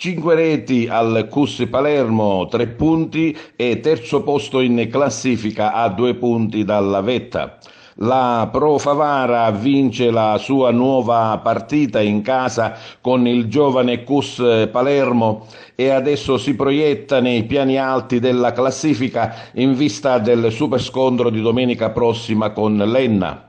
5 reti al CUS Palermo, 3 punti e terzo posto in classifica a 2 punti dalla vetta. La Pro Favara vince la sua nuova partita in casa con il giovane CUS Palermo e adesso si proietta nei piani alti della classifica in vista del superscontro di domenica prossima con l'Enna.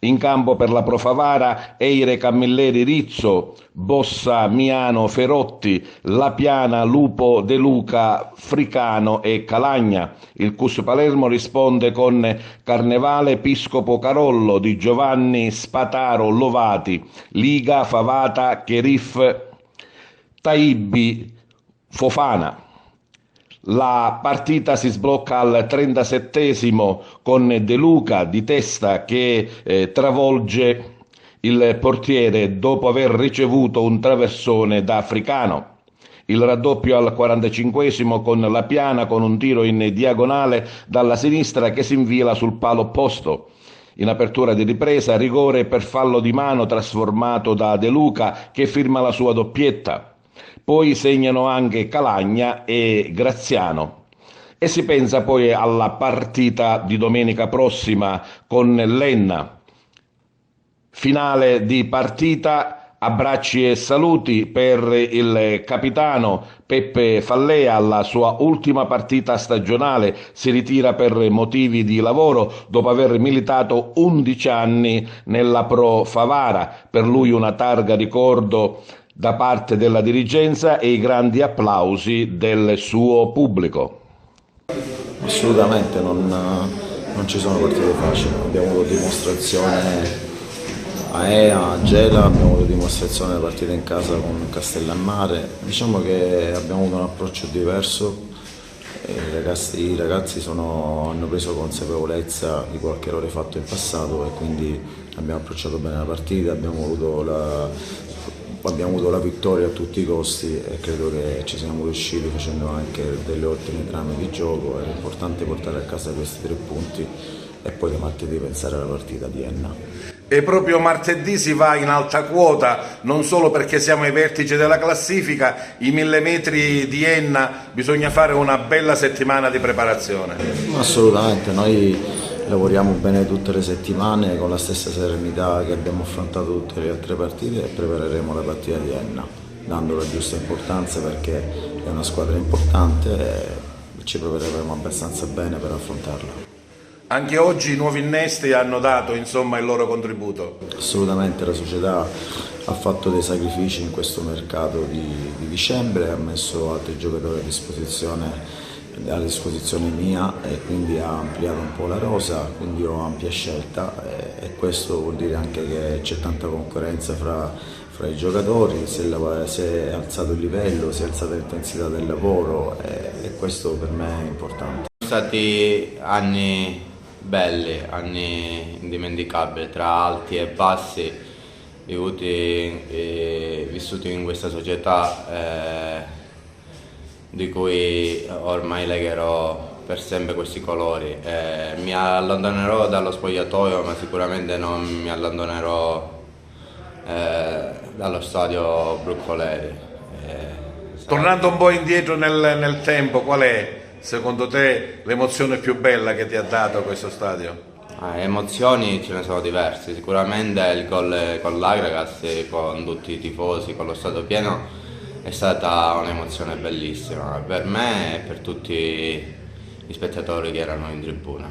In campo per la Pro Favara, Eire Camilleri Rizzo, Bossa Miano Ferotti, La Piana Lupo De Luca Fricano e Calagna. Il CUS Palermo risponde con Carnevale Episcopo Carollo di Giovanni Spataro Lovati, Liga Favata Cherif Taibbi Fofana. La partita si sblocca al 37esimo con De Luca di testa che travolge il portiere dopo aver ricevuto un traversone da Africano. Il raddoppio al 45esimo con La Piana con un tiro in diagonale dalla sinistra che si infila sul palo opposto. In apertura di ripresa, rigore per fallo di mano trasformato da De Luca che firma la sua doppietta. Poi segnano anche Calagna e Graziano. E si pensa poi alla partita di domenica prossima con l'Enna. Finale di partita, abbracci e saluti per il capitano Peppe Fallea alla sua ultima partita stagionale. Si ritira per motivi di lavoro dopo aver militato 11 anni nella Pro Favara. Per lui una targa ricordo da parte della dirigenza e i grandi applausi del suo pubblico. Assolutamente non ci sono partite facili, abbiamo avuto dimostrazione a Ea, a Gela, abbiamo avuto dimostrazione della partita in casa con Castellammare. Diciamo che abbiamo avuto un approccio diverso, i ragazzi hanno preso consapevolezza di qualche errore fatto in passato e quindi abbiamo approcciato bene la partita, abbiamo avuto la vittoria a tutti i costi e credo che ci siamo riusciti facendo anche delle ottime trame di gioco. Era importante portare a casa questi 3 punti e poi di martedì pensare alla partita di Enna. E proprio martedì si va in alta quota, non solo perché siamo ai vertici della classifica, i 1000 metri di Enna bisogna fare una bella settimana di preparazione. Assolutamente, noi lavoriamo bene tutte le settimane con la stessa serenità che abbiamo affrontato tutte le altre partite e prepareremo la partita di Enna, dando la giusta importanza perché è una squadra importante e ci prepareremo abbastanza bene per affrontarla. Anche oggi i nuovi innesti hanno dato il loro contributo. Assolutamente la società ha fatto dei sacrifici in questo mercato di dicembre, ha messo altri giocatori a disposizione mia e quindi ha ampliato un po' la rosa, quindi ho ampia scelta e questo vuol dire anche che c'è tanta concorrenza fra i giocatori, si è alzato il livello, si è alzata l'intensità del lavoro e questo per me è importante. Sono stati anni belli, anni indimenticabili, tra alti e bassi, vissuti in questa società di cui ormai legherò per sempre questi colori. Mi allontanerò dallo spogliatoio, ma sicuramente non mi allontanerò dallo stadio Broccoleri. Tornando un po' indietro nel tempo, qual è secondo te l'emozione più bella che ti ha dato questo stadio? Emozioni ce ne sono diverse, sicuramente il gol con l'Agragas, con tutti i tifosi, con lo stadio pieno è stata un'emozione bellissima per me e per tutti gli spettatori che erano in tribuna.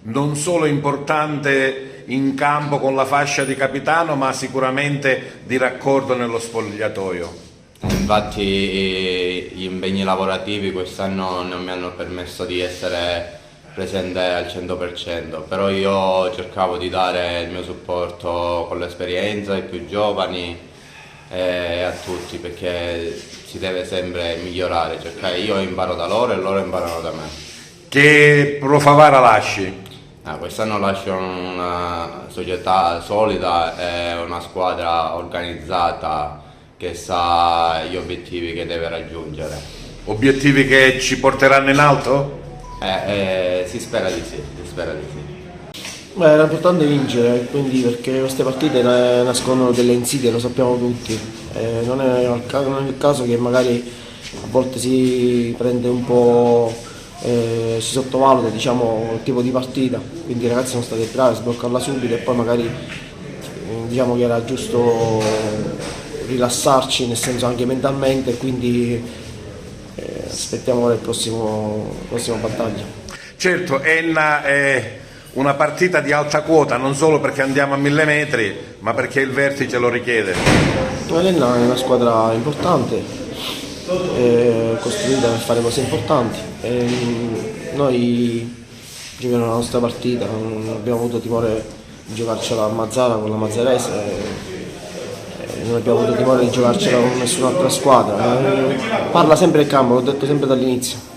Non solo importante in campo con la fascia di capitano, ma sicuramente di raccordo nello spogliatoio. Infatti gli impegni lavorativi quest'anno non mi hanno permesso di essere presente al 100%, però io cercavo di dare il mio supporto con l'esperienza ai più giovani e a tutti, perché si deve sempre migliorare, io imparo da loro e loro imparano da me. Che Pro Favara lasci? Quest'anno lascio una società solida e una squadra organizzata che sa gli obiettivi che deve raggiungere. Obiettivi che ci porteranno in alto? Si spera di sì, si spera di sì. Beh, era importante vincere, quindi perché queste partite nascono delle insidie, lo sappiamo tutti. Non è il caso che magari a volte si prende un po', si sottovaluta, diciamo, il tipo di partita, quindi i ragazzi sono stati bravi a sbloccarla subito e poi magari diciamo che era giusto rilassarci, nel senso anche mentalmente, e quindi aspettiamo ora il prossimo battaglio. Certo, Enna è una partita di alta quota, non solo perché andiamo a 1000 metri, ma perché il vertice lo richiede. L'Enna è una squadra importante, costruita per fare cose importanti. Noi giochiamo la nostra partita, non abbiamo avuto timore di giocarcela a Mazara con la Mazzarese, non abbiamo avuto timore di giocarcela con nessun'altra squadra. Parla sempre il campo, l'ho detto sempre dall'inizio.